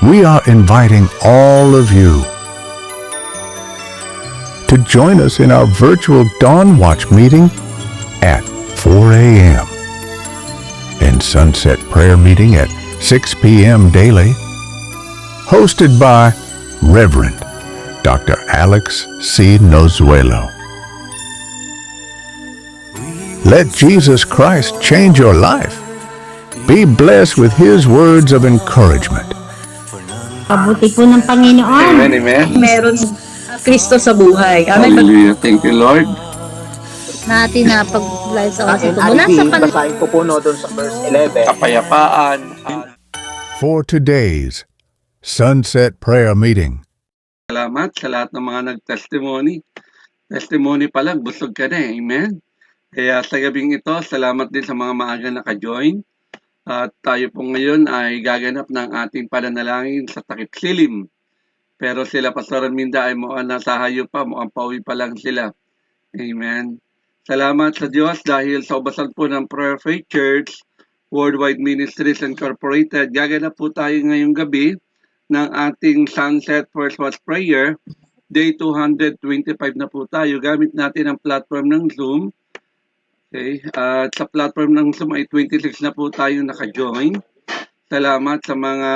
we are inviting all of you to join us in our virtual Dawn Watch meeting at 4 a.m. and Sunset Prayer meeting at 6 p.m. daily, hosted by Reverend Dr. Alex C. Nozuelo. Let Jesus Christ change your life. Be blessed with His words of encouragement. Pabuti po ng Panginoon. Amen, amen. Meron Kristo sa buhay. Amen. Hallelujah. Thank you, Lord. Natin na pag-live sa oras ito. Mula sa basahin ko po doon sa verse 11. Kapayapaan. For today's Sunset Prayer meeting, Salamat sa lahat ng mga nag-testimony. Testimony pa lang, busog ka na eh. Amen. Kaya sa gabing ito, salamat din sa mga maaga naka-join. At tayo po ngayon ay gaganap ng ating pananalangin sa takip silim. Pero sila Pastor Minda ay mukhang nasa hayop pa, mukhang pauwi pa lang sila. Amen. Salamat sa Diyos dahil sa ubasan po ng Prayer Faith Church, Worldwide Ministries Incorporated, gaganap po tayo ngayong gabi ng ating Sunset First Watch Prayer. Day 225 na po tayo. Gamit natin ang platform ng Zoom. Okay. At sa platform ng Zoom ay 26 na po tayo naka-join. Salamat sa mga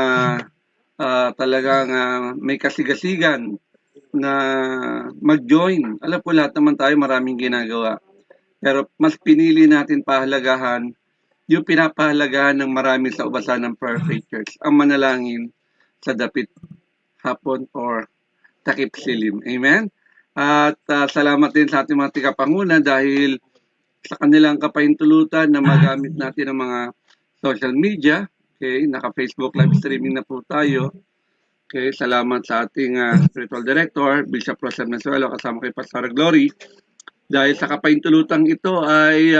talagang may kasigasigan na mag-join. Alam po lahat naman tayo maraming ginagawa. Pero mas pinili natin pahalagahan yung pinapahalagahan ng marami sa ubasan ng Prayer Faith Church. Ang manalangin sa dapit hapon or takip silim. Amen? At salamat din sa ating mga tigapanguna dahil sa kanilang kapahintulutan na magamit natin ang mga social media. Okay, naka-Facebook live streaming na po tayo. Okay, salamat sa ating spiritual director, Bishop Rosem Nasuelo, kasama kay Pastor Glory. Dahil sa kapahintulutang ito ay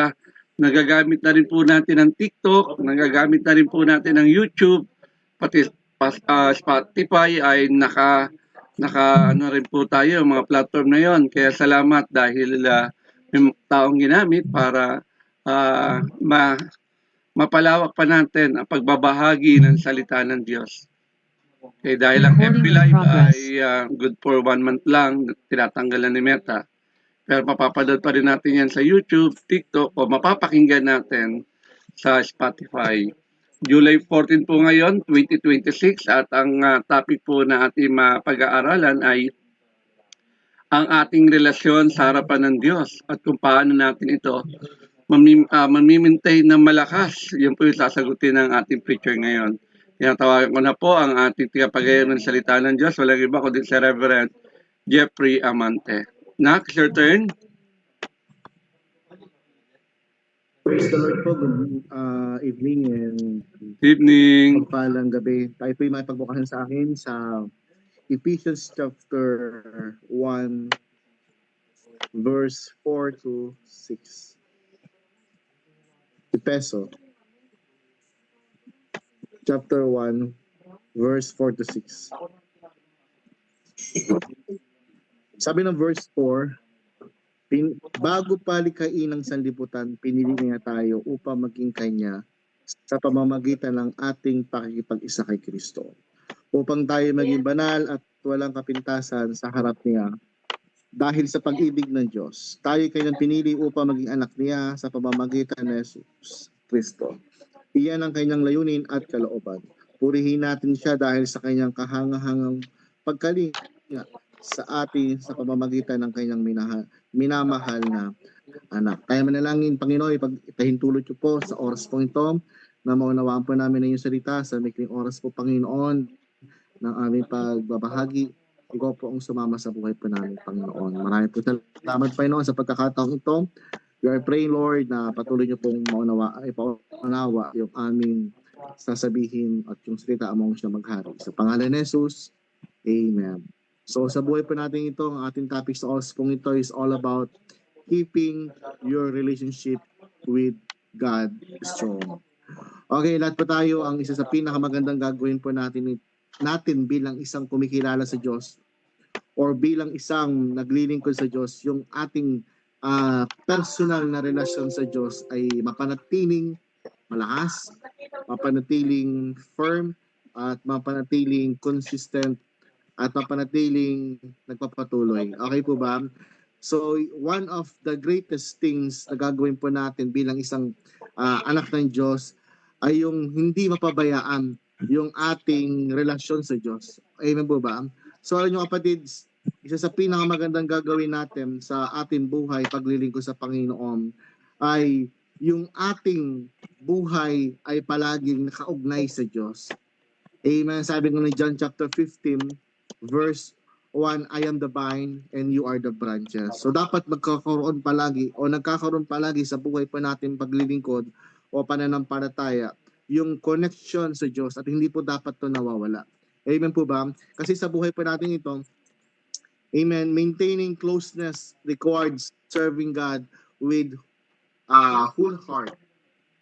nagagamit na rin po natin ang TikTok, nagagamit na rin po natin ang YouTube, pati Spotify ay naka ano rin po tayo, mga platform na yon. Kaya salamat dahil may taong ginamit para mapalawak pa natin ang pagbabahagi ng salita ng Diyos. Okay, dahil ang FB Live ay good for 1 month lang, tinatanggalan ni Meta. Pero mapapanood pa rin natin yan sa YouTube, TikTok, o mapapakinggan natin sa Spotify. July 14 po ngayon, 2026, at ang topic po na ating pag-aaralan ay ang ating relasyon sa harapan ng Diyos at kung paano natin ito mamimaintain ng malakas. Yan po yung sasagutin ng ating preacher ngayon. Tinatawagan ko na po ang ating tigapagayon ng salita ng Diyos. Walang iba kundi si Reverend Jeffrey Amante. Next, your turn. Praise the Lord po. Good evening and Evening. pagpalang gabi. Tayo po yung mga pagbukasan sa akin sa Ephesians chapter 1 verse 4 to 6. Epeso chapter 1 verse 4 to 6. Sabi ng verse 4, bago palikain ng sanlibutan, pinili niya tayo upang maging kanya sa pamamagitan ng ating pakikipag-isa kay Kristo. Upang tayo maging banal at walang kapintasan sa harap niya. Dahil sa pag-ibig ng Diyos, tayo kanyang pinili upang maging anak niya sa pamamagitan ng Jesus Kristo. Iyan ang kanyang layunin at kalooban. Purihin natin siya dahil sa kanyang kahangahangang pagkalinga sa atin sa pamamagitan ng kanyang minamahal na anak. Kaya manalangin, Panginoon, ipahintulot niyo po sa oras po ito na maunawaan po namin ang iyong salita sa mikling oras po, Panginoon, ng aming pagbabahagi. Ikaw po ang sumama sa buhay po namin, Panginoon. Maraming po salamat, Panginoon, sa pagkakataong ito. We are praying, Lord, na patuloy niyo pong ipaunawa yung aming sasabihin at yung salita among siya maghari. Sa pangalan ni Jesus, Amen. So sa buhay po natin ito, ang ating topic sa oras pong ito is all about keeping your relationship with God strong. Okay, lahat po tayo, ang isa sa pinakamagandang gagawin po natin bilang isang kumikilala sa Diyos or bilang isang naglilingkod sa Diyos, yung ating personal na relasyon sa Diyos ay mapanatiling malakas, mapanatiling firm, at mapanatiling consistent at mapanatiling nagpapatuloy. Okay po ba? So, one of the greatest things na gagawin po natin bilang isang anak ng Diyos ay yung hindi mapabayaan yung ating relasyon sa Diyos. Amen po ba? So, alam nyo kapatid, isa sa pinakamagandang gagawin natin sa ating buhay paglilingkod sa Panginoon ay yung ating buhay ay palaging nakaugnay sa Diyos. Amen. Sabi nga ni John chapter 15, verse 1, I am the vine and you are the branches. So dapat magkakaroon palagi o nagkakaroon palagi sa buhay pa natin paglilingkod o pananampalataya yung connection sa Diyos at hindi po dapat to nawawala. Amen po ba? Kasi sa buhay pa natin ito, amen, maintaining closeness requires serving God with whole heart.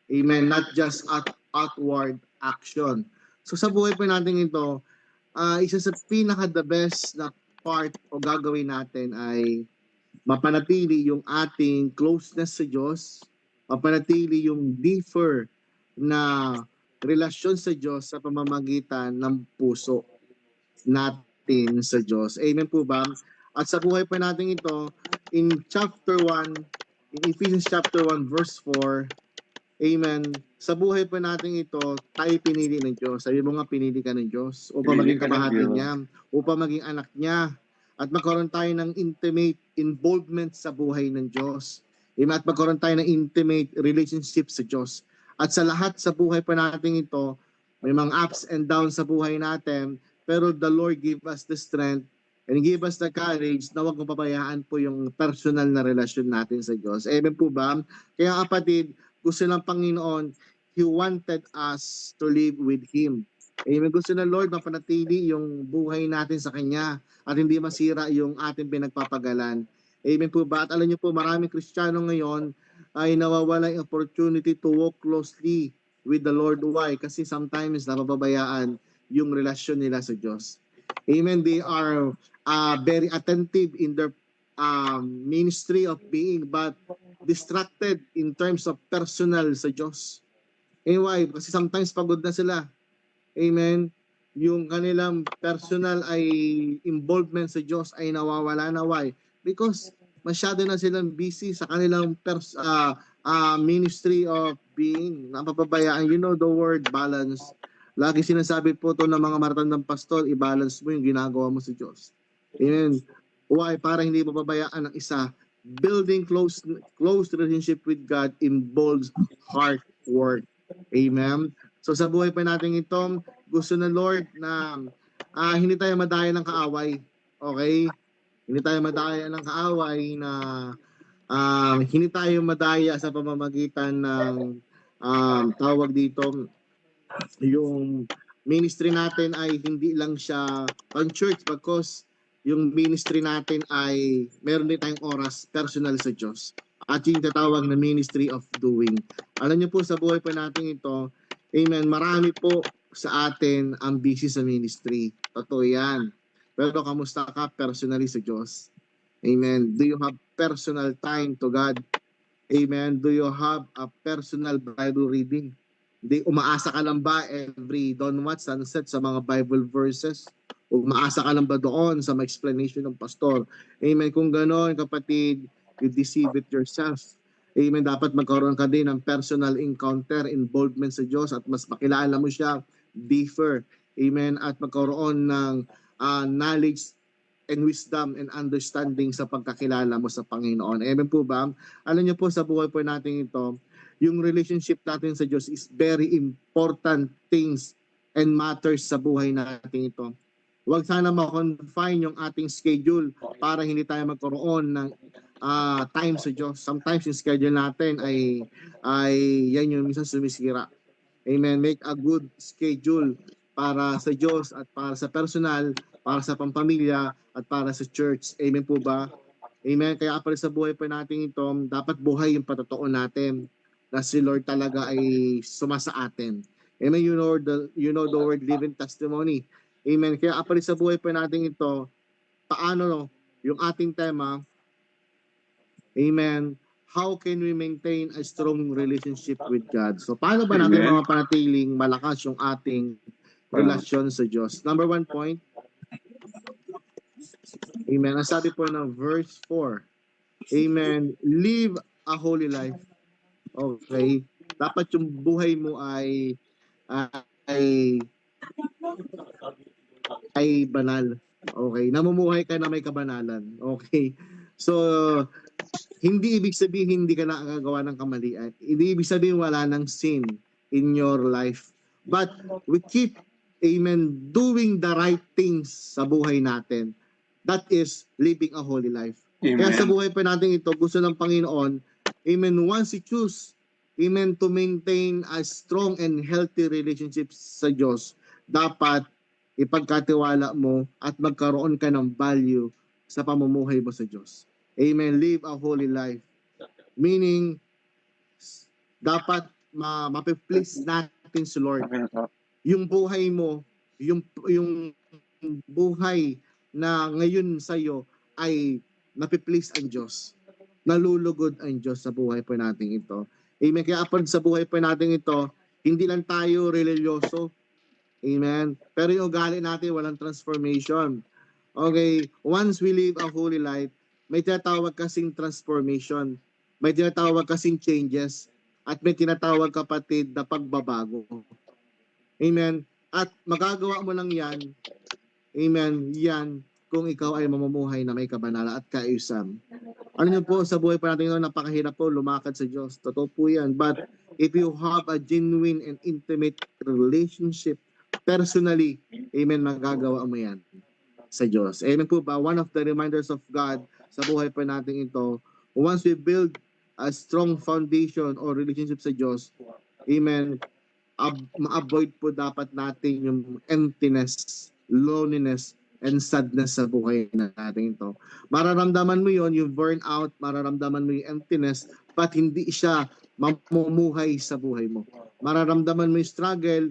Amen. Not just outward action. So sa buhay pa natin ito, isa sa pinaka-the best na part o gagawin natin ay mapanatili yung ating closeness sa Diyos, mapanatili yung deeper na relasyon sa Diyos sa pamamagitan ng puso natin sa Diyos. Amen po ba? At sa buhay pa natin ito, in chapter 1, in Ephesians chapter 1 verse 4, amen, sa buhay pa natin ito, tayo pinili ng Diyos. Sabi mo nga, pinili ka ng Diyos upang Pinili maging ka ng kabahagi Diyos. niya, upang maging anak niya, at magkaroon tayo ng intimate involvement sa buhay ng Diyos. Amen, at magkaroon tayo ng intimate relationship sa Diyos. At sa lahat sa buhay pa natin ito, may mga ups and downs sa buhay natin, pero the Lord give us the strength and give us the courage na huwag mong pabayaan po yung personal na relasyon natin sa Diyos. Amen po ba? Kaya kapatid, gusto ng Panginoon, He wanted us to live with Him. Amen. Gusto ng Lord mapanatili yung buhay natin sa Kanya at hindi masira yung ating pinagpapagalan. Amen po ba? At alam niyo po, maraming Kristiyano ngayon ay nawawala yung opportunity to walk closely with the Lord. Why? Kasi sometimes napapabayaan yung relasyon nila sa Diyos. Amen. They are very attentive in their ministry of being, but distracted in terms of personal sa Diyos. Why? Kasi sometimes pagod na sila. Amen. Yung kanilang personal ay involvement sa Diyos ay nawawala na. Why? Because masyado na silang busy sa kanilang ministry of being. Napapabayaan. You know the word balance. Lagi sinasabi po to ng mga matatandang pastor, i-balance mo yung ginagawa mo sa Diyos. Amen. Why? Para hindi mapabayaan ang isa. Building close relationship with God involves hard work. Amen. So sa buhay pa natin ito, gusto ng Lord na hindi tayo madaya ng kaaway. Okay? Hindi tayo madaya ng kaaway na hindi tayo madaya sa pamamagitan ng tawag dito, yung ministry natin ay hindi lang siya on church, because yung ministry natin ay meron din tayong oras personal sa Diyos. At yung tatawag na ministry of doing. Alam niyo po sa buhay pa natin ito, amen, marami po sa atin ang busy sa ministry. Totoo yan. Pero kamusta ka personally sa Diyos? Amen. Do you have personal time to God? Amen. Do you have a personal Bible reading? Umaasa ka lang ba every dawn watch, sunset sa mga Bible verses? Umaasa ka lang ba doon sa mga explanation ng pastor? Amen. Kung gano'n, kapatid, you deceive it yourself. Amen. Dapat magkaroon ka din ng personal encounter, involvement sa Diyos at mas makilala mo siya deeper. Amen. At magkaroon ng knowledge and wisdom and understanding sa pagkakilala mo sa Panginoon. Amen po ba? Alam niyo po sa buhay po natin ito, yung relationship natin sa Diyos is very important things and matters sa buhay natin ito. Huwag sana ma-confine yung ating schedule para hindi tayo magkaroon ng time sa Diyos. Sometimes yung schedule natin ay yan yung minsan sumisira. Amen. Make a good schedule para sa Diyos at para sa personal, para sa pampamilya at para sa church. Amen po ba? Amen. Kaya para sa buhay pa natin ito, dapat buhay yung patotoo natin na si Lord talaga ay sumasa atin. Amen. You know the word living testimony. Amen. Kaya para sa buhay pa natin ito, paano yung ating tema, amen, how can we maintain a strong relationship with God? So paano ba natin Amen. mapanatiling malakas yung ating relasyon sa Diyos. Number 1 point, amen. Ang sabi po ng verse 4, amen, live a holy life. Okay? Dapat yung buhay mo ay banal. Okay? Namumuhay ka na may kabanalan. Okay? So, hindi ibig sabihin hindi ka nakakagawa ng kamalian. Hindi ibig sabihin wala ng sin in your life. But we keep, amen, doing the right things sa buhay natin. That is living a holy life. Kaya sa Amen. buhay pa natin ito, gusto ng Panginoon, amen, once you choose, amen, to maintain a strong and healthy relationship sa Diyos, dapat ipagkatiwala mo at magkaroon ka ng value sa pamumuhay mo sa Diyos. Amen. Live a holy life. Meaning, dapat mapiplease natin si Lord. Yung buhay mo, yung buhay na ngayon sa'yo ay napiplease ang Diyos. Nalulugod ang Diyos sa buhay po natin ito. Amen. Kaya apart sa buhay po natin ito, hindi lang tayo religyoso. Amen. Pero yung ugali natin walang transformation. Okay, once we live a holy life, may tinatawag kasing transformation. May tinatawag kasing changes. At may tinatawag, kapatid, na pagbabago. Amen. At magagawa mo lang yan, amen, yan kung ikaw ay mamumuhay na may kabanalan at kaayusan. Ano nyo po, sa buhay pa natin ito, napakahirap po lumakad sa Diyos. Totoo po yan. But if you have a genuine and intimate relationship, personally, amen, magagawa mo yan sa Diyos. Amen po ba? One of the reminders of God sa buhay pa natin ito, once we build a strong foundation or relationship sa Diyos, amen, ma-avoid po dapat natin yung emptiness, loneliness, and sadness sa buhay natin ito. Mararamdaman mo yon, yung burnout, mararamdaman mo yung emptiness, but hindi siya mamumuhay sa buhay mo. Mararamdaman mo yung struggle,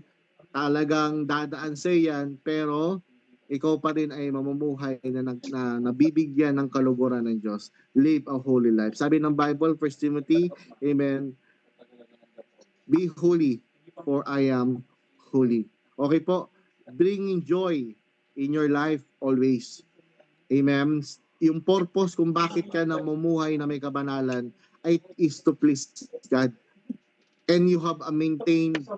talagang dadaan sa yan, pero ikaw pa rin ay mamumuhay na nabibigyan ng kaluguran ng Diyos. Live a holy life. Sabi ng Bible, 1 Timothy, amen, be holy, for I am holy. Okay po, bringing joy in your life always. Amen. Yung purpose kung bakit ka namumuhay na may kabanalan ay is to please God. And you have maintained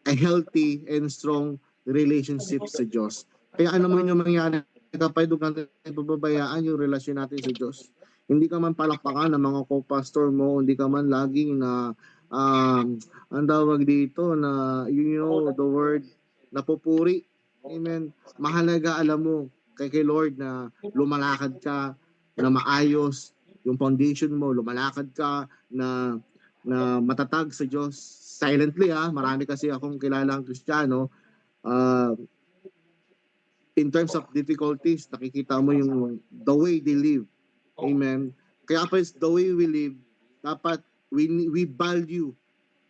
a healthy and strong relationship sa Diyos. Kaya ano man yung mangyari, kapag doon natin pababayaan yung relasyon natin sa Diyos. Hindi ka man palakpakan ng mga co-pastor mo, hindi ka man laging na ang tawag dito na, you know, the word, napupuri. Amen. Mahalaga, alam mo, kay Lord na lumalakad ka, na maayos, yung foundation mo, lumalakad ka, na matatag sa Diyos. Silently, marami kasi akong kilalang Kristiyano, in terms of difficulties, nakikita mo yung the way they live. Amen. Kaya pa the way we live, dapat we value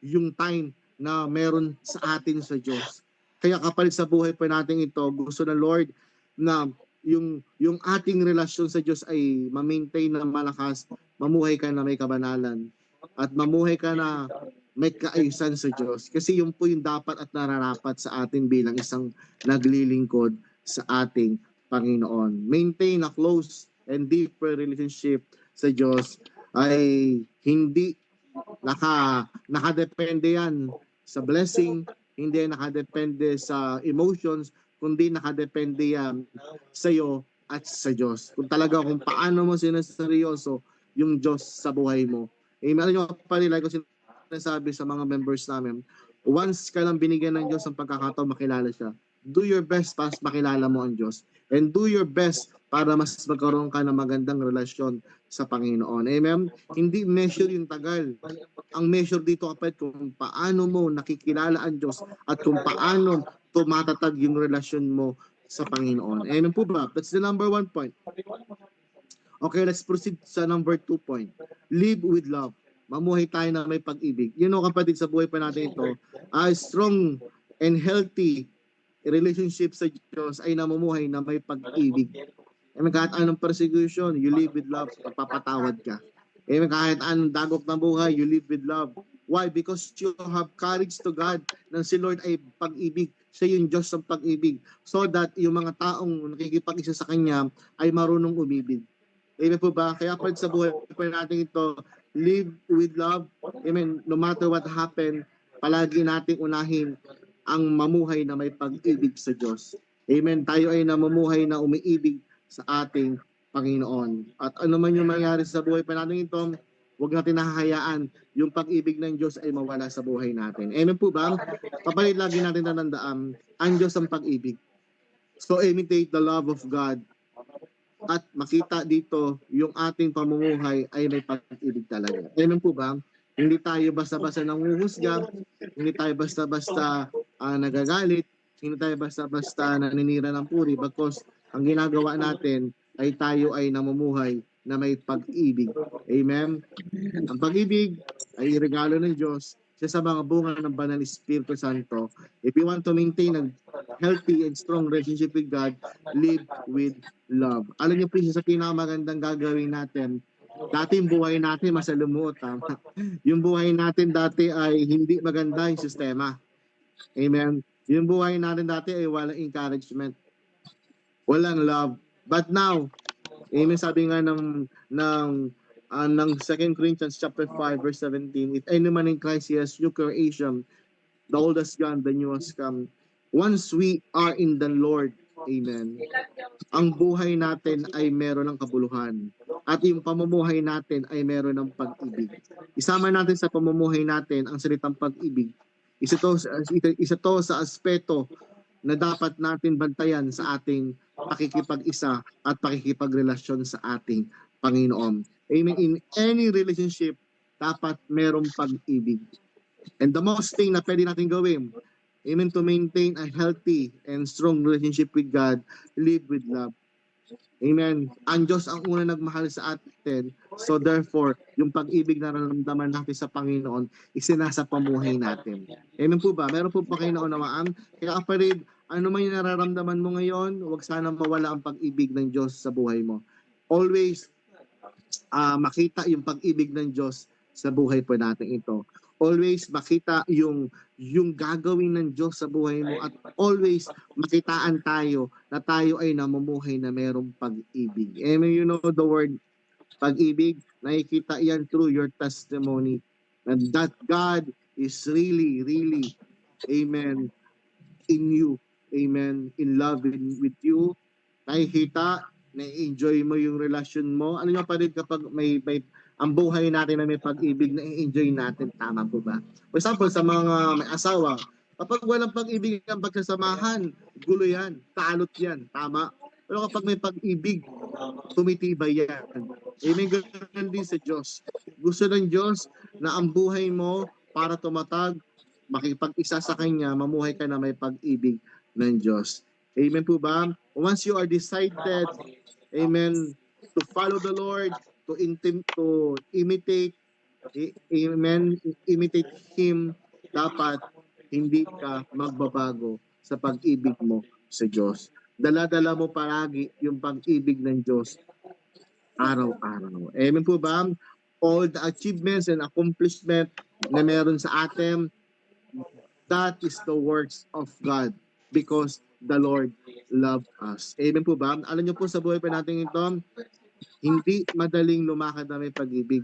yung time na meron sa atin sa Diyos. Kaya kapalit sa buhay pa natin ito, gusto ng Lord na yung ating relasyon sa Diyos ay ma-maintain na malakas, mamuhay ka na may kabanalan, at mamuhay ka na may kaayusan sa Diyos. Kasi yun po yung dapat at nararapat sa atin bilang isang naglilingkod sa ating Panginoon. Maintain a close and deeper relationship sa Diyos ay hindi nakadepende yan sa blessing, hindi nakadepende sa emotions, kundi nakadepende yan sa iyo at sa Diyos. Kung paano mo sinaseryoso yung Diyos sa buhay mo. Alam nyo pa rin, like ko sinasabi sa mga members namin, once ka lang binigyan ng Diyos ang pagkakataon makilala siya, do your best para makilala mo ang Diyos. And do your best para mas magkaroon ka ng magandang relasyon sa Panginoon. Amen? Hindi measure yung tagal. Ang measure dito, kapatid, kung paano mo nakikilala ang Diyos at kung paano tumatatag yung relasyon mo sa Panginoon. Amen po ba? That's the number 1 point. Okay, let's proceed sa number 2 point. Live with love. Mamuhay tayo na may pag-ibig. You know, kapatid, sa buhay pa natin ito, a strong and healthy relationship sa Diyos ay namumuhay na may pag-ibig. Kahit anong persecution, you live with love, papatawad ka. Kahit anong dagok ng buhay, you live with love. Why? Because you have courage to God na si Lord ay pag-ibig. Siya yung Diyos ng pag-ibig. So that yung mga taong nakikipag-isa sa Kanya ay marunong umibig. Amen po ba? Kaya pa sa buhay pa natin ito, live with love. Amen. No matter what happen, palagi nating unahin ang mamuhay na may pag-ibig sa Diyos. Amen. Tayo ay namumuhay na umiibig sa ating Panginoon. At ano man yung mangyari sa buhay pa natin ito, huwag natin nahahayaan yung pag-ibig ng Diyos ay mawala sa buhay natin. Amen po ba? Kapalit lagi natin tatandaan, ang Diyos ang pag-ibig. So imitate the love of God at makita dito yung ating pamumuhay ay may pag-ibig talaga. Amen po ba? Hindi tayo basta-basta nanguhusga, hindi tayo basta-basta nagagalit, hindi tayo basta-basta naninira ng puri, because ang ginagawa natin ay tayo ay namumuhay na may pag-ibig. Amen? Ang pag-ibig ay regalo ng Diyos sa mga bunga ng Banal Espiritu Santo. If you want to maintain a healthy and strong relationship with God, live with love. Alam niyo po, sa pinakamagandang gagawin natin, dati yung buhay natin masalumuot. Yung buhay natin dati ay hindi maganda yung sistema. Amen? Yung buhay natin dati ay walang encouragement. Walang love. But now, amen, sabi nga ng 2 Corinthians chapter 5 verse 17, if any man in Christ, he has new creation, the old has gone, the new has come. Once we are in the Lord, amen, ang buhay natin ay meron ng kabuluhan. At yung pamumuhay natin ay meron ng pag-ibig. Isama natin sa pamumuhay natin ang salitang pag-ibig. Isa to sa aspeto na dapat natin bantayan sa ating pakikipag-isa at pakikipagrelasyon sa ating Panginoon. Amen. In any relationship, dapat merong pag-ibig. And the most thing na pwede natin gawin, amen, to maintain a healthy and strong relationship with God, live with love. Amen. Ang Diyos ang una nagmahal sa atin. So therefore, yung pag-ibig na nararamdaman natin sa Panginoon, isinasa pamuhay natin. Amen po ba? Meron po ba kayo naunawaan? Kaya kapatid, ano man yung nararamdaman mo ngayon, huwag sana mawala ang pag-ibig ng Diyos sa buhay mo. Always makita yung pag-ibig ng Diyos sa buhay po natin ito. Always makita yung gagawin ng Diyos sa buhay mo, at always makitaan tayo na tayo ay namumuhay na mayroong pag-ibig. Amen. You know the word pag-ibig, nakikita yan through your testimony, and that God is really, really, amen, in you. Amen. In love with you. Nakikita, na-enjoy mo yung relasyon mo. Ano yung pa rin kapag may ang buhay natin na may pag-ibig, na i-enjoy natin, tama po ba? For example, sa mga may asawa, kapag walang pag-ibig ang pagsasamahan, gulo yan, talot yan, tama? Pero kapag may pag-ibig, tumitibay yan. Amen, ganun din sa Diyos. Gusto ng Diyos na ang buhay mo para tumatag, makipag-isa sa Kanya, mamuhay ka na may pag-ibig ng Diyos. Amen po ba? Once you are decided, amen, to follow the Lord, to imitate, amen, imitate Him, dapat hindi ka magbabago sa pag-ibig mo sa Diyos. Dala-dala mo palagi yung pag-ibig ng Diyos araw-araw. Amen po ba? All the achievements and accomplishment na meron sa atin, that is the works of God, because the Lord loved us. Amen po ba? Alam niyo po, sa buhay pa natin ito, hindi madaling lumakad na may pag-ibig.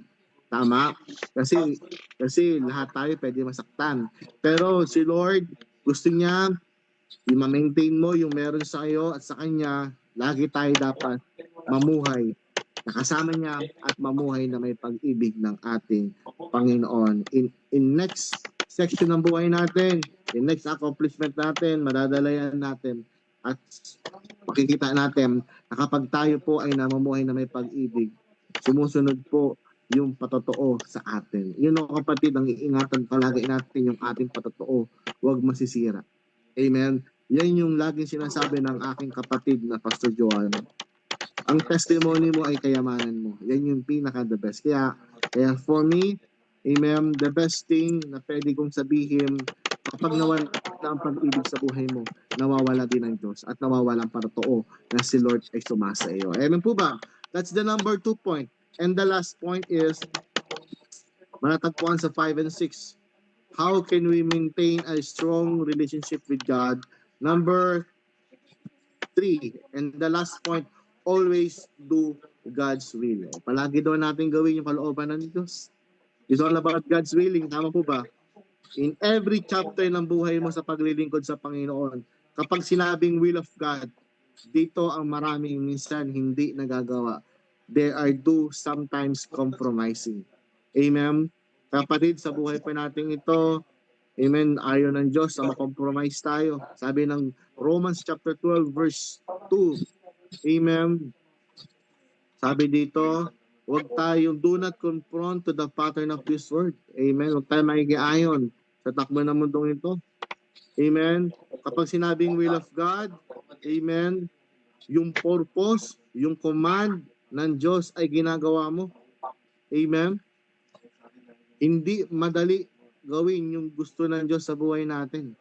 Tama? Kasi lahat tayo pwede masaktan. Pero si Lord, gusto niya i-maintain mo yung meron sa iyo, at sa Kanya, lagi tayo dapat mamuhay. Nakasama niya at mamuhay na may pag-ibig ng ating Panginoon. In next section ng buhay natin, in next accomplishment natin, madadalayan natin, at makikita natin na kapag tayo po ay namumuhay na may pag-ibig, sumusunod po yung patotoo sa atin. Yun o kapatid, ang iingatan palagi natin yung ating patotoo, huwag masisira. Amen? Yan yung laging sinasabi ng aking kapatid na Pastor Joan. Ang testimony mo ay kayamanan mo. Yan yung pinaka-the best. Kaya for me, amen, the best thing na pwede kong sabihin, kapag nawala ang pag-ibig sa buhay mo, nawawala din ang Diyos at nawawala ang patotoo na si Lord ay sumasa iyo. Amen po ba? That's the number 2 point. And the last point is, Matatagpuan sa 5 and 6. How can we maintain a strong relationship with God? Number 3, and the last point, always do God's will. Palagi daw natin gawin yung kalooban ng Diyos. It's all about God's willing. Tama po ba? In every chapter ng buhay mo sa paglilingkod sa Panginoon, kapag sinabing will of God, dito ang maraming minsan hindi nagagawa. There are do sometimes compromising. Amen? Kapatid, sa buhay pa natin ito, amen, ayaw ng Diyos na compromise tayo. Sabi ng Romans chapter 12 verse 2, amen, sabi dito, huwag tayong do not conform to the pattern of this world. Amen. Huwag tayong makikiayon sa takbo ng mundong ito. Amen. Kapag sinabing will of God, amen, yung purpose, yung command ng Diyos ay ginagawa mo. Amen. Hindi madali gawin yung gusto ng Diyos sa buhay natin.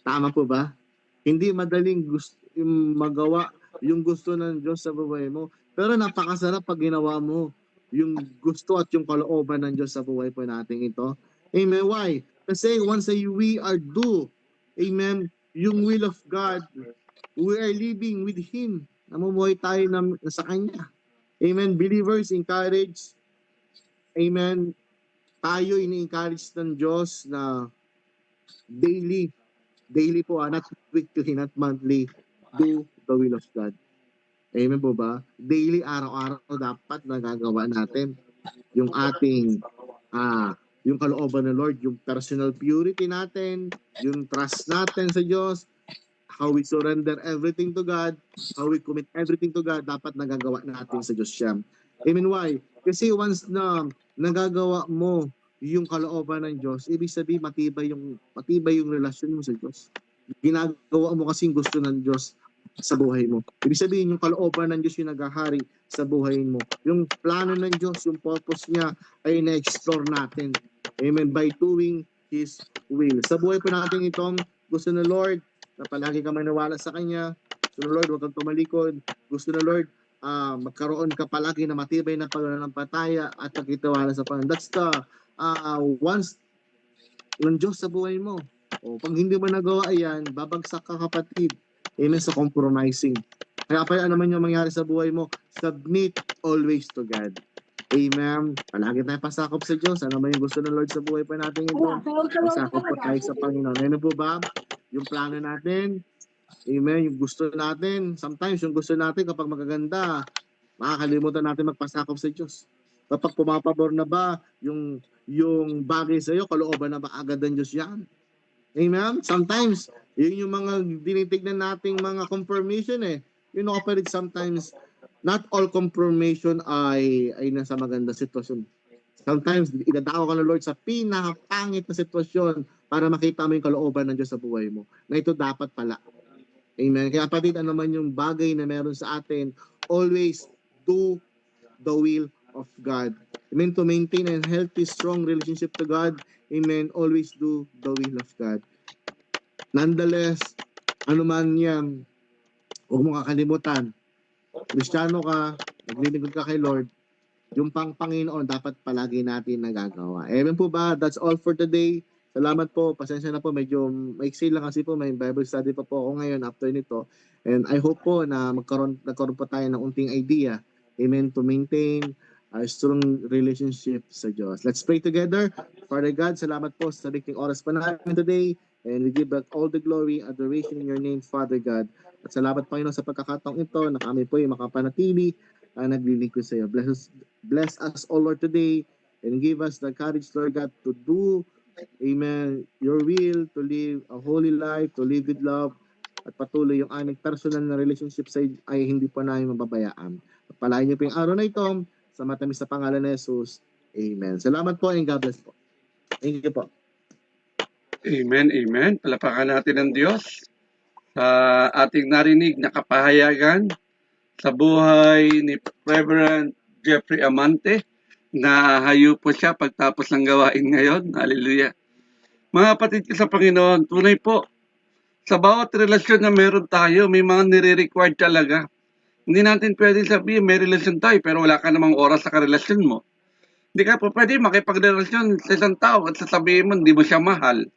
Tama po ba? Hindi madaling magawa yung gusto ng Diyos sa buhay mo. Pero napakasarap pag ginawa mo yung gusto at yung kalooban ng Diyos sa buhay po natin ito. Amen. Why? Kasi once we are do, amen, yung will of God, we are living with Him. Namumuhay tayo sa Kanya. Amen. Believers, encourage. Amen. Tayo ini-encourage ng Diyos na daily po, not weekly, not monthly, do the will of God. Amen po ba? Daily, araw-araw dapat nagagawa natin yung ating yung kalooban ng Lord, yung personal purity natin, yung trust natin sa Diyos, how we surrender everything to God, how we commit everything to God, dapat nagagawa natin sa Diyos siya. Amen. Why? Kasi once na nagagawa mo yung kalooban ng Diyos, ibig sabihin matibay yung relasyon mo sa Diyos. Ginagawa mo kasing gusto ng Diyos sa buhay mo. Ibig sabihin, yung kalooban ng Diyos yung naghahari sa buhay mo. Yung plano ng Diyos, yung purpose niya ay na-explore natin. Amen. By doing His will. Sa buhay po natin itong gusto ng Lord na palagi ka maniwala sa Kanya. Gusto ng Lord, huwag kang tumalikod. Gusto ng Lord, magkaroon ka palagi na matibay na pananampalataya at pagkitiwala sa Panginoon. That's the once ng Diyos sa buhay mo. O, pag hindi mo nagawa yan, babagsak ka, kapatid. Amen, sa compromising. Kaya pa ano man yung mangyari sa buhay mo, submit always to God. Amen. Palagi tayong pasakop sa Diyos. Ano man yung gusto ng Lord sa buhay pa natin ito, pasakop po tayo sa Panginoon. Ano po ba? Yung plano natin, amen, yung gusto natin, sometimes yung gusto natin kapag magaganda, makakalimutan natin magpasakop sa Diyos. Kapag pumapabor na ba yung bagay sa iyo, kalooban na ba agad ng Diyos yan? Amen? Sometimes, yun yung mga dinitignan nating mga confirmation eh. You know, kapatid, sometimes, not all confirmation ay nasa maganda sitwasyon. Sometimes, idadako ka ng Lord sa pinakapangit na sitwasyon para makita mo yung kalooban ng Diyos sa buhay mo. Na ito dapat pala. Amen? Kaya kapatid, ano man yung bagay na meron sa atin, always do the will of God. Amen? To maintain a healthy, strong relationship to God, amen, always do the will of God. Nonetheless, ano man yan, huwag mo kakalimutan. Kristiyano ka, naglilingkod ka kay Lord, yung Panginoon dapat palagi natin nagagawa. Amen po ba? That's all for today. Salamat po. Pasensya na po. Medyo maiksi lang kasi po. May Bible study pa po ako ngayon after nito. And I hope po na nagkaroon po tayo ng unting idea. Amen. To maintain a strong relationship sa Diyos. Let's pray together. Father God, salamat po sa bigting oras pa namin today. And we give back all the glory, adoration in your name, Father God. At salamat, Panginoon, sa pagkakataong ito na kami po ay makapanatili naglilingkod sa iyo. Bless us all, Lord, today. And give us the courage, Lord God, to do, amen, your will, to live a holy life, to live with love. At patuloy yung aming personal na relationship sa iyo ay hindi po namin mababayaan. At palain niyo po yung araw na ito sa matamis na pangalan ni Jesus. Amen. Salamat po and God bless po. Thank you po. Amen, amen. Palapakan natin ang Diyos sa ating narinig na kapahayagan sa buhay ni Reverend Jeffrey Amante na hayo po siya pagtapos ng gawain ngayon. Hallelujah. Mga kapatid ko sa Panginoon, tunay po, sa bawat relasyon na meron tayo, may mga nire-required talaga. Hindi natin pwede sabihin may relasyon tayo pero wala ka namang oras sa karelasyon mo. Hindi ka po pwede makipagrelasyon sa isang tao at sasabihin mo hindi mo siya mahal.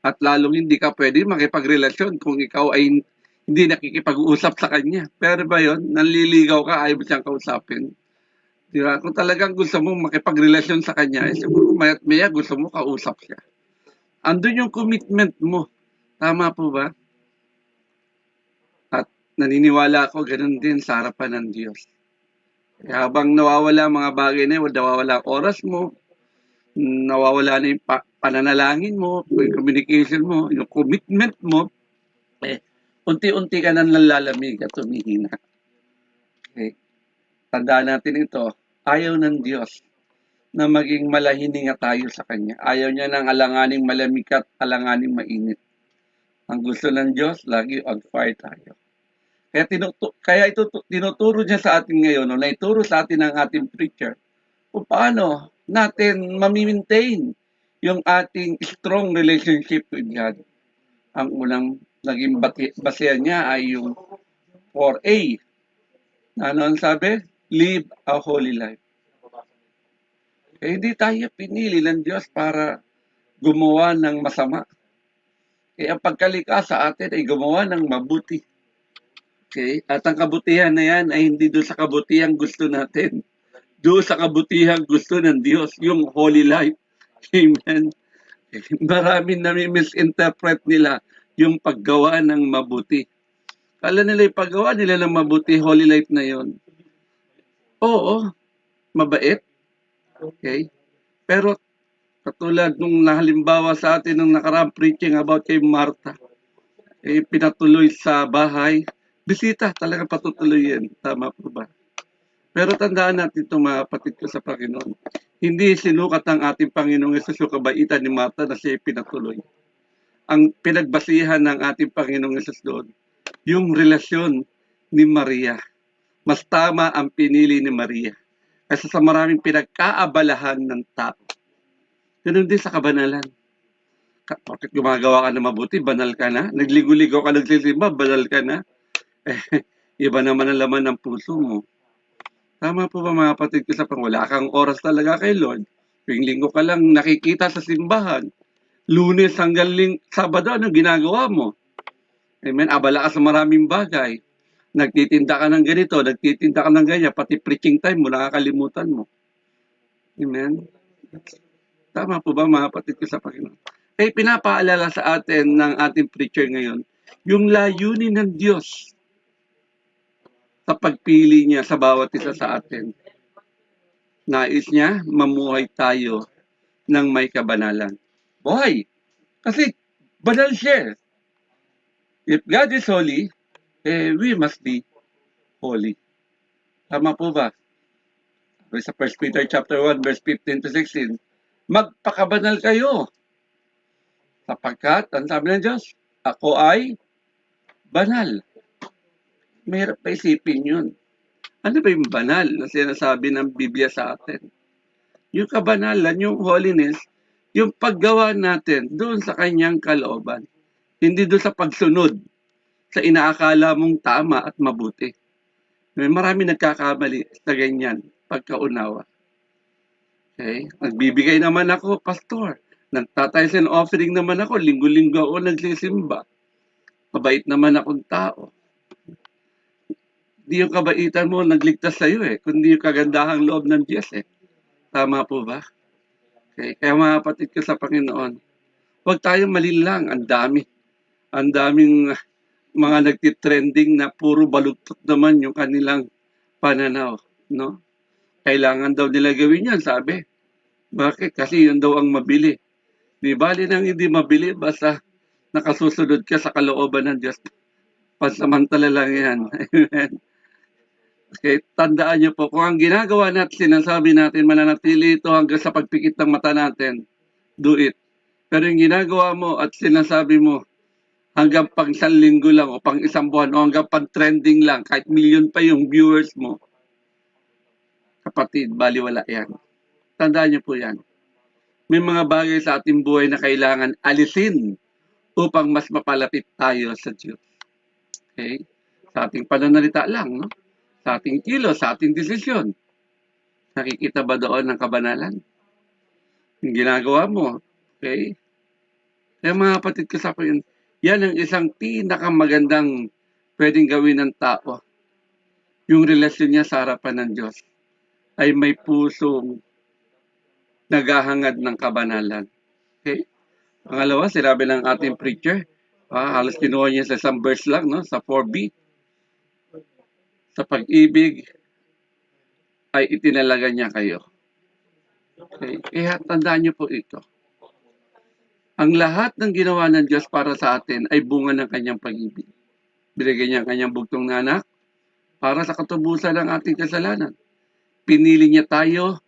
At lalong hindi ka pwede makipagrelasyon kung ikaw ay hindi nakikipag-usap sa kanya. Pero ba yun? Nanliligaw ka, ayaw mo siyang kausapin. Di ba? Kung talagang gusto mo makipagrelasyon sa kanya, eh, siguro maya't maya gusto mo kausap siya. Andun yung commitment mo. Tama po ba? At naniniwala ako ganun din sa harapan ng Diyos. Kaya habang nawawala ang mga bagay na yun, nawawala ang oras mo, nawawala na yung pananalangin mo, yung communication mo, yung commitment mo, eh, unti-unti ka nang nalalamig at tumihina. Okay. Tandaan natin ito, ayaw ng Diyos na maging malahininga tayo sa Kanya. Ayaw niya ng alanganing malamig at alanganing mainit. Ang gusto ng Diyos, lagi on fire tayo. Kaya ito tinuturo niya sa atin ngayon, naituro sa atin ng ating preacher, kung paano natin mamimaintain yung ating strong relationship with God. Ang unang naging basehan niya ay yung 4A. Ano ang sabi? Live a holy life. Eh, hindi tayo pinili ng Diyos para gumawa ng masama. Kaya ang pagkalika sa atin ay gumawa ng mabuti. Okay? At ang kabutihan na yan ay hindi doon sa kabutihan gusto natin. Doon sa kabutihan gusto ng Diyos, yung holy life. Amen. Maraming nami-misinterpret nila yung paggawa ng mabuti. Kala nila yung paggawa nila ng mabuti, holy life na yon. Oo, mabait. Okay? Pero katulad nung nahalimbawa sa atin nung nakaraang preaching about kay Martha, eh, pinatuloy sa bahay, bisita, talaga patutuloy yan. Tama po ba? Pero tandaan natin ito mga kapatid ko sa Panginoon. Hindi sinukat ng ating Panginoong Yesus yung kabaitan ni Martha na siya pinatuloy. Ang pinagbasihan ng ating Panginoong Yesus doon, yung relasyon ni Maria. Mas tama ang pinili ni Maria kaysa sa maraming pinagkaabalahan ng tao. Ganun din sa kabanalan. Bakit gumagawa ka na mabuti, banal ka na? Nagligo-ligo ka, nagsisimba, banal ka na? Iba naman ang laman ng puso mo. Tama po ba mga kapatid ko sa wala kang oras talaga kay Lord? Tuwing linggo ka lang nakikita sa simbahan. Lunes hanggang Sabado, ano ginagawa mo? Amen, abala ka sa maraming bagay. Nagtitinda ka ng ganito, nagtitinda ka ng ganyan, pati preaching time mo, nakakalimutan mo. Amen? Tama po ba mga kapatid ko sa Panginoon? Kaya pinapaalala sa atin ng ating preacher ngayon, yung layunin ng Diyos sa pagpili niya sa bawat isa sa atin. Nais niya, mamuhay tayo ng may kabanalan. Buhay! Kasi banal siya. If God is holy, we must be holy. Tama po ba? Sa 1 Peter chapter 1, verse 15 to 16, magpakabanal kayo. Sapagkat, ang sabi ng Diyos, ako ay banal. Mahirap pa isipin yun. Ano ba yung banal na sinasabi ng Biblia sa atin? Yung kabanalan, yung holiness, yung paggawa natin doon sa kanyang kalooban. Hindi doon sa pagsunod sa inaakala mong tama at mabuti. May marami nagkakamali sa ganyan pagkaunawa. Okay? Nagbibigay naman ako, pastor. Nagtatayos and offering naman ako. Linggo-linggo ako nagsisimba. Mabait naman akong tao. Hindi yung kabaitan mo nagligtas sa iyo kundi yung kagandahang loob ng Diyos Tama po ba? Okay. Kaya mga kapatid ko sa Panginoon, huwag tayong malilang. Ang daming mga nagtitrending na puro baluktot naman yung kanilang pananaw. No? Kailangan daw nila gawin yan, sabi. Bakit? Kasi yun daw ang mabili. Di bali nang hindi mabili, basta nakasusunod ka sa kalooban ng Diyos. Pansamantala lang yan. Amen. Okay, tandaan niyo po, kung ang ginagawa natin, sinasabi natin, mananatili ito hanggang sa pagpikit ng mata natin, do it. Pero yung ginagawa mo at sinasabi mo, hanggang pang 1 linggo lang o pang 1 buwan o hanggang pang trending lang, kahit million pa yung viewers mo, kapatid, baliwala yan. Tandaan niyo po yan. May mga bagay sa ating buhay na kailangan alisin upang mas mapalapit tayo sa Diyos. Okay? Sa ating pananalita lang, no? Sa ating kilos, sa ating desisyon. Nakikita ba doon ng kabanalan? Yung ginagawa mo. Okay? Kaya mga kapatid ko sa yun, yan ang isang pinakamagandang pwedeng gawin ng tao. Yung relasyon niya sa harapan ng Diyos ay may pusong naghahangad ng kabanalan. Okay? Pangalawa, sinabi ng ating preacher, halos kinuha niya sa isang verse lang, no? Sa 4b, sa pag-ibig ay itinalaga niya kayo. Okay? Kaya tandaan niyo po ito. Ang lahat ng ginawa ng Diyos para sa atin ay bunga ng kanyang pag-ibig. Binigay niya ang kanyang bugtong na anak para sa katubusan ng ating kasalanan. Pinili niya tayo,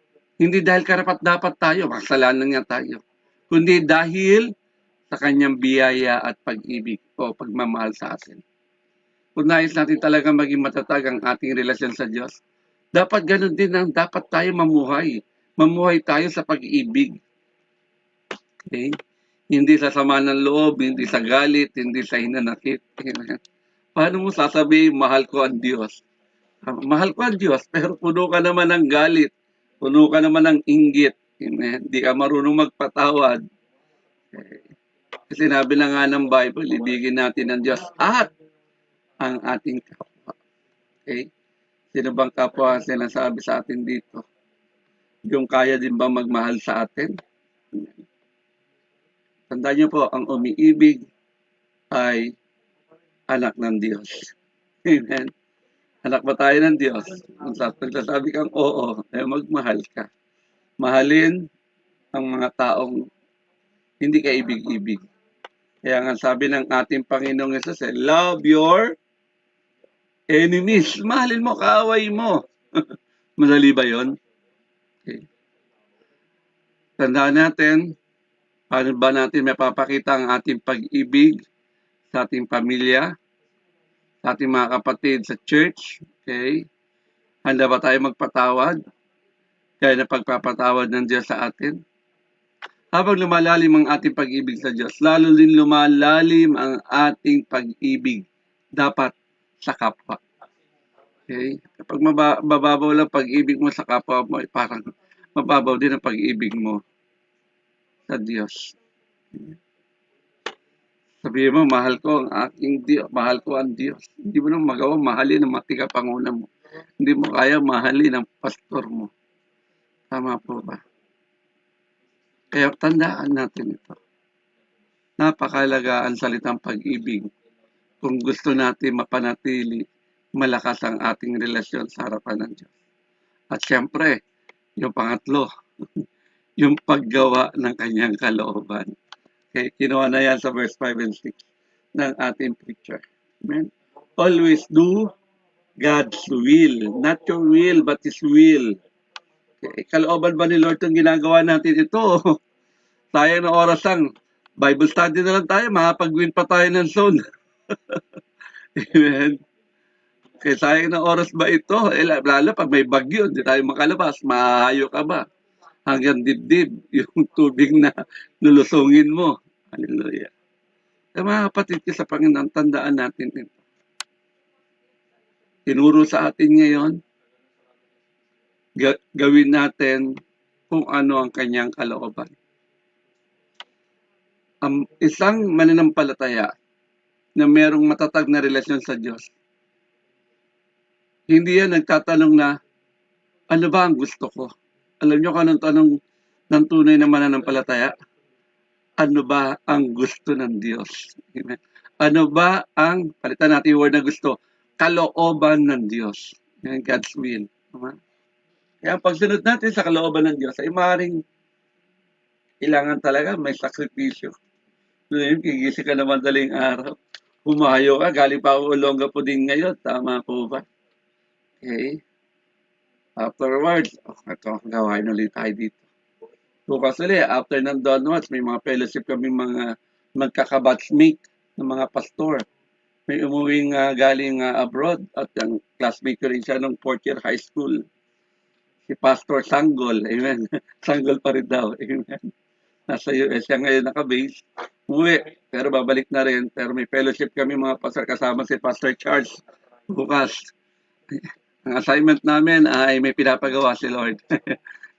hindi dahil karapat-dapat tayo, makasalanan niya tayo, kundi dahil sa kanyang biyaya at pag-ibig o pagmamahal sa atin. Kung nais natin talaga maging matatag ang ating relasyon sa Diyos, dapat ganun din ang dapat tayo mamuhay. Mamuhay tayo sa pag-ibig. Okay? Hindi sa sama ng loob, hindi sa galit, hindi sa hinanakit. Paano mo sasabihin, mahal ko ang Diyos? Mahal ko ang Diyos, pero puno ka naman ng galit. Puno ka naman ng inggit. Hindi ka marunong magpatawad. Sinabi na nga ng Bible, ibigin natin ang Diyos at ang ating kapwa. Okay? Sino bang kapwa ang sinasabi sa atin dito? Yung kaya din ba magmahal sa atin? Tandaan niyo po, ang umiibig ay anak ng Diyos. Amen. Anak ba tayo ng Diyos? Kung nagsasabi kang oo, ay magmahal ka. Mahalin ang mga taong hindi ka ibig-ibig. Kaya nga sabi ng ating Panginoong Yesus, love your enemies. Mahalin mo, kaaway mo. Madali ba yun? Okay. Tandaan natin, paano ba natin mapapakita ang ating pag-ibig sa ating pamilya, sa ating mga kapatid sa church? Okay? Handa ba tayo magpatawad? Kaya na pagpapatawad ng Diyos sa atin? Habang lumalalim ang ating pag-ibig sa Diyos, lalo din lumalalim ang ating pag-ibig dapat sa kapwa. Okay? Kapag mababaw lang pag-ibig mo sa kapwa mo, parang mababaw din ang pag-ibig mo sa Diyos. Sabihin mo, mahal ko ang aking Diyos, mahal ko ang Diyos. Hindi mo naman magawa mahalin ang matikapanguna mo. Hindi mo kaya mahalin ang pastor mo. Tama po ba? Kaya tandaan natin ito. Napakalaga ang salitang pag-ibig kung gusto natin mapanatili malakas ang ating relasyon sa harapan ng Diyos. At syempre, yung pangatlo, yung paggawa ng kanyang kalooban. Okay, kinuha na yan sa verse 5 and 6 ng ating preacher. Amen? Always do God's will. Not your will, but His will. Okay, kalooban ba ni Lord itong ginagawa natin ito? Sayang na oras lang. Bible study na lang tayo, makapag-win pa tayo ng zone. Amen? Kaya sayang na oras ba ito? Lalo pag may bagyo, hindi tayo makalabas. Mahahayo ka ba? Hanggang dibdib, yung tubig na lulusungin mo. Hallelujah. Kaya mga kapatid ko sa Panginoon, tandaan natin ito. Tinuro sa atin ngayon, gawin natin kung ano ang kanyang kalooban. Isang mananampalataya na merong matatag na relasyon sa Diyos, hindi yan nagtatanong na, ano ba ang gusto ko? Alam niyo kung anong tanong ng tunay na mananampalataya? Ano ba ang gusto ng Diyos? Amen. Ano ba ang, palitan natin yung word na gusto, kalooban ng Diyos. Yan, God's will. Amen. Kaya ang pagsunod natin sa kalooban ng Diyos ay maaaring kailangan talaga may sakripisyo. Gigising ka na madaling araw. Humayo ka, galing pa ako Olongapo din ngayon. Tama po ba? Okay. Afterwards, ito, gawain ulit tayo dito. Bukas ulit, after ng downwards, may mga fellowship kami mga magkakabatchmate ng mga pastor. May umuwing galing abroad at ang classmate ko rin siya nung 4th year high school. Si Pastor Sanggol. Amen. Sanggol pa rin daw. Amen. Nasa US siya ngayon naka-base. Umuwi, pero babalik na rin. Pero may fellowship kami mga pastor kasama si Pastor Charles bukas. Ang assignment namin ay may pinapagawa si Lord.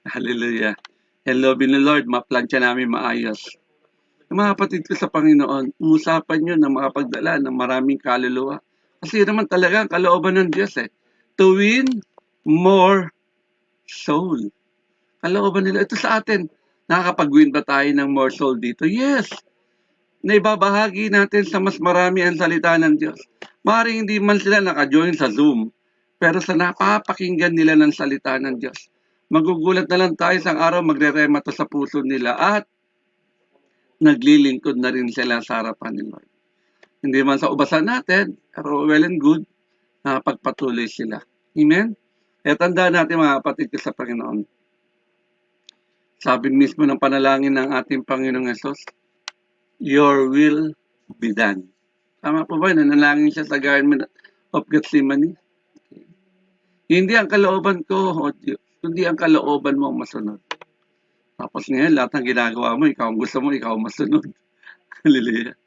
Hallelujah. Hello, ni Lord, maplansya namin maayos. Mga kapatid ko sa Panginoon, usapan nyo na makapagdala ng maraming kaluluwa. Kasi naman talaga ang kalooban ng Diyos to win more soul. Kalooban nila. Ito sa atin, nakakapag-win ba tayo ng more soul dito? Yes. Naibabahagi natin sa mas marami ang salita ng Diyos. Maaaring hindi man sila naka-join sa Zoom, pero sa napapakinggan nila ng salita ng Diyos, magugulat na lang tayo isang araw magre-rema to sa puso nila at naglilingkod na rin sila sa harapan ni Lord. Hindi man sa ubasan natin, pero well and good, pagpatuloy sila. Amen? Kaya tandaan natin mga kapatid ko sa Panginoon. Sabi mismo ng panalangin ng ating Panginoong Yesus, your will be done. Tama po ba? Nanalangin siya sa Garden of Gethsemane. Hindi ang kalooban ko, O Diyos, kundi ang kalooban mo masunod. Tapos ngayon, lahat ng ginagawa mo, ikaw ang gusto mo, ikaw ang masunod. Hallelujah.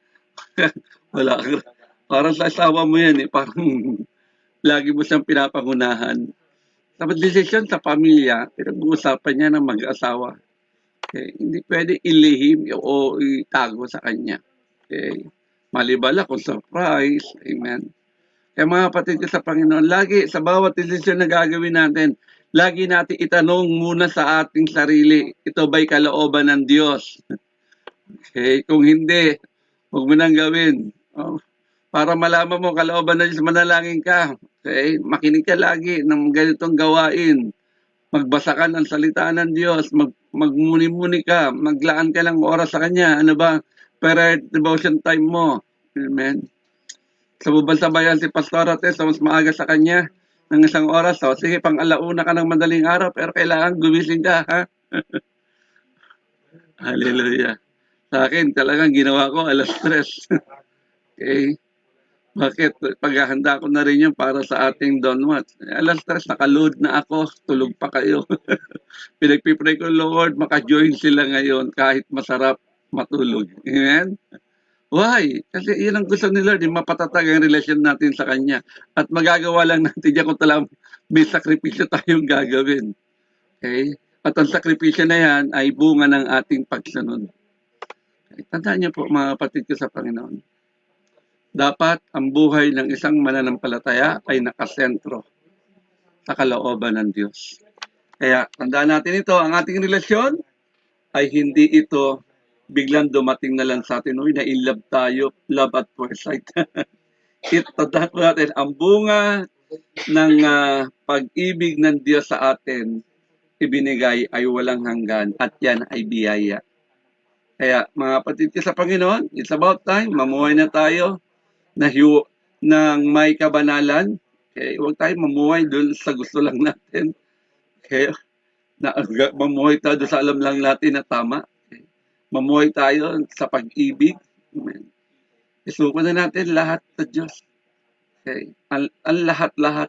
Wala ka. Parang sa asawa mo yan parang lagi mo siyang pinapangunahan. Sa desisyon sa pamilya, pinag-uusapan niya ng mag-asawa. Okay. Hindi pwede ilihim o itago sa kanya. Okay. Malibala kung surprise. Amen. Kaya mga kapatid ko sa Panginoon, lagi sa bawat desisyon na gagawin natin, lagi natin itanong muna sa ating sarili, ito ba'y kalooban ng Diyos? Okay, kung hindi, huwag mo nang gawin. Para malaman mo kalooban ng Diyos, manalangin ka. Okay, makinig ka lagi ng ganitong gawain. Magbasa ka ng salita ng Diyos, magmuni-muni ka, maglaan ka lang oras sa Kanya. Ano ba? Prayer devotion time mo. Amen. Sa bubansabayan si Pastor Ates, mas maaga sa kanya ng isang oras. So, sige, pang-alauna ka ng madaling araw, pero kailangan gumising ka, ha? Hallelujah. Sa akin, talagang ginawa ko 3:00. Okay? Bakit? Paghahanda ko na rin yun para sa ating Don't Watch. 3:00, nakaload na ako, tulog pa kayo. Pinagpipray ko, Lord, maka-join sila ngayon kahit masarap matulog. Amen? Why? Kasi yun ang gusto ni Lord, mapatatag ang relasyon natin sa Kanya. At magagawa lang natin yan kung talagang may sakripisyo tayong gagawin. Okay? At ang sakripisyo na yan ay bunga ng ating pagsunod. Okay? Tandaan niyo po mga kapatid ko sa Panginoon. Dapat ang buhay ng isang mananampalataya ay nakasentro sa kalooban ng Diyos. Kaya tandaan natin ito, ang ating relasyon ay hindi ito biglang dumating na lang sa atin, na-in-love tayo, love at first sight. Tandaan po natin, ang bunga ng pag-ibig ng Diyos sa atin, ibinigay ay walang hanggan at yan ay biyaya. Kaya mga kapatid ko sa Panginoon, it's about time, mamuhay na tayo ng may kabanalan. Okay, huwag tayo mamuhay doon sa gusto lang natin. Okay, mamuhay tayo doon sa alam lang natin na tama. Mamuhay tayo sa pag-ibig. Amen. Isuko na natin lahat sa Diyos. Okay. Ang lahat-lahat.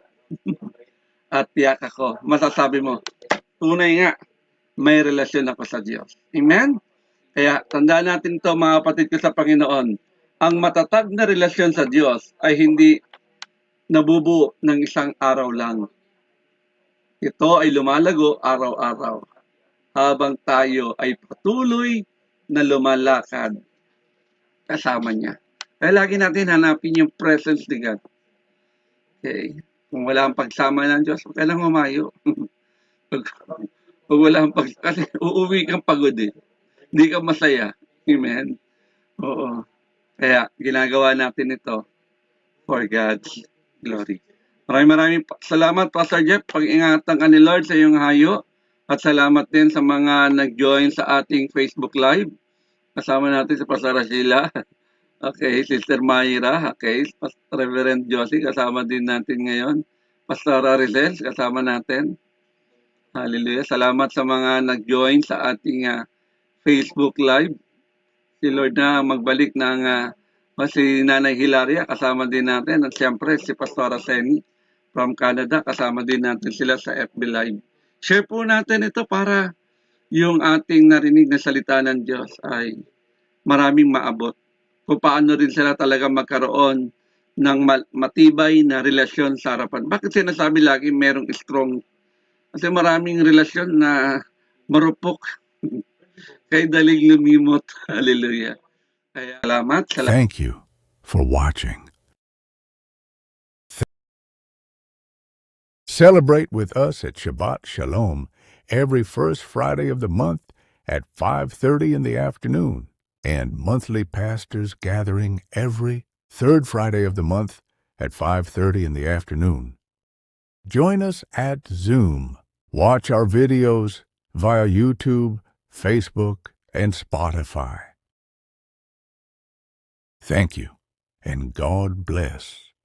At tiyak ako, masasabi mo, tunay nga, may relasyon ako sa Diyos. Amen? Kaya tandaan natin ito mga kapatid ko sa Panginoon. Ang matatag na relasyon sa Diyos ay hindi nabubuo ng isang araw lang. Ito ay lumalago araw-araw habang tayo ay patuloy na lumalakad kasama niya. Kaya lagi natin hanapin yung presence ni God. Okay. Kung wala ang pagsama ng Diyos, huwag ka lang humayo. Kung wala ang kasi uuwi kang pagod Hindi ka masaya. Amen? Oo. Kaya ginagawa natin ito for God's glory. Maraming salamat, Pastor Jeff. Pag-ingatan ka ni Lord sa iyong hayo. At salamat din sa mga nag-join sa ating Facebook Live. Kasama natin si Pastor Sheila. Okay, Sister Mayra. Okay, Reverend Josie. Kasama din natin ngayon. Pastor Rizel. Kasama natin. Hallelujah. Salamat sa mga nag-join sa ating Facebook Live. Si Lord na magbalik ng si Nanay Hilaria. Kasama din natin. At siyempre si Pastor Seni from Canada. Kasama din natin sila sa FB Live. Share po natin ito para yung ating narinig na salita ng Diyos ay maraming maabot. Kung paano rin sila talaga magkaroon ng matibay na relasyon sa harapan. Bakit sinasabi lagi merong strong? Kasi maraming relasyon na marupok. Kay dalig lumimot. Hallelujah. Kaya salamat. Thank you for watching. Celebrate with us at Shabbat Shalom every first Friday of the month at 5:30 in the afternoon, and monthly pastors gathering every third Friday of the month at 5:30 in the afternoon. Join us at Zoom. Watch our videos via YouTube, Facebook, and Spotify. Thank you, and God bless.